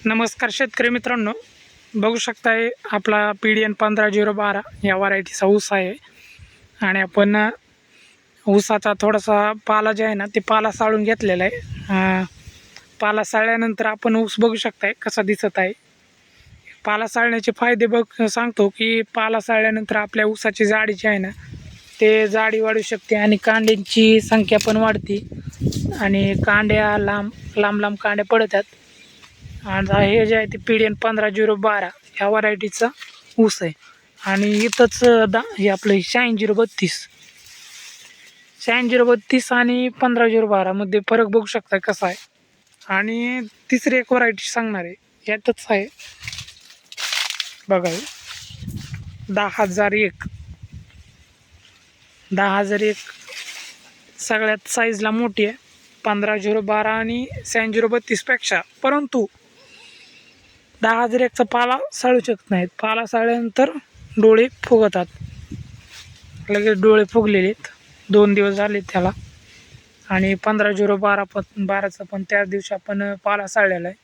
नमस्कार शेतकरी मित्रांनो, बघू शकताय आपला PDN 15-012 या व्हरायटीचा ऊस आहे. आणि आपण ऊसाचा थोडासा पाला जे आहे ना ते पाला साळून घेतलेला आहे. पाला साळल्यानंतर आपण ऊस बघू शकताय कसा दिसत आहे. पाला साळण्याचे फायदे सांगतो की पाला साळल्यानंतर आपल्या ऊसाची जाडी जी आहे ना ते जाडी वाढू शकते आणि कांड्यांची संख्या पण वाढते आणि कांड्या लांब लांब कांड्या पडतात. आणि हे जे आहे ते PDN 15-012 ह्या व्हरायटीचा ऊस आहे. आणि इथंच हे आपलं 86-032 आणि 15-012 मध्ये फरक बघू शकता कसा आहे. आणि तिसरी एक व्हरायटी सांगणार आहे, यातच आहे बघा, 10,001 सगळ्यात साईजला मोठी आहे 15-012 आणि 86-032 पेक्षा. परंतु 10,001चा पाला साळू शकत नाहीत. पाला साळल्यानंतर डोळे फुगतात, लगेच डोळे फुगलेले आहेत, 2 दिवस झाले त्याला. आणि 15-012चा पण त्याच दिवशी आपण पाला साळलेला आहे.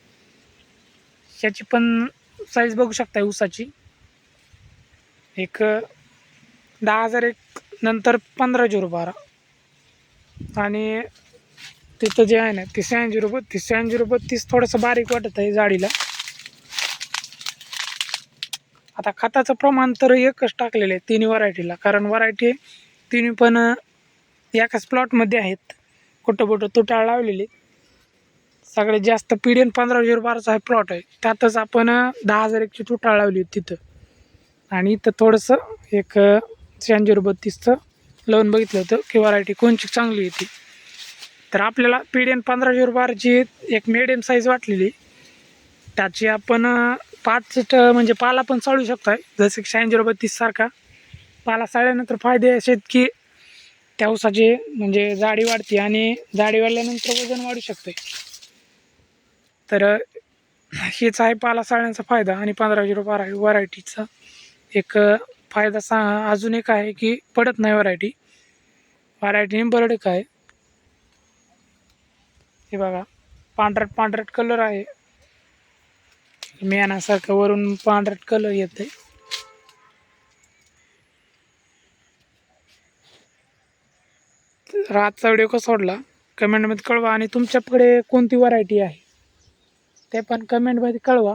ह्याची पण साईज बघू शकता ऊसाची. एक 10,001 नंतर 15-012 आणि तिथं जे आहे ना ते 86-032 थोडंसं बारीक वाटत आहे जाडीला. आता खताचं प्रमाण तर एकच टाकलेलं आहे तिन्ही व्हरायटीला, कारण व्हरायटी तिन्ही पण एकाच प्लॉटमध्ये आहेत. कुठं तुटाळ लावलेले. सगळ्यात जास्त PDN 15-012चा प्लॉट आहे, त्यातच आपण 10,001ची तुटाळ लावली तिथं. आणि इथं थोडंसं एक 86-032चं लावून बघितलं होतं की व्हरायटी कोणची चांगली येते. तर आपल्याला PDN 15-012ची एक मिडियम साईज वाटलेली. त्याची आपण 5 म्हणजे पाला पण साळू शकतो आहे, जसं की 86-032 सारखा. पाला साळल्यानंतर फायदे असे आहेत की त्या ऊसाची म्हणजे जाडी वाढते आणि जाडी वाढल्यानंतर वजन वाढू शकते. तर हेच आहे पाला साळण्याचा फायदा. आणि 15-012 व्हरायटीचा एक फायदा अजून एक आहे की पडत नाही व्हरायटी बरडक आहे. हे बघा, पांढरट कलर आहे, मेणासारखं वरून पांढरट कलर येते. आजचा व्हिडिओ कसा सोडला कमेंटमध्ये कळवा. आणि तुमच्याकडे कोणती व्हरायटी आहे ते पण कमेंटमध्ये कळवा.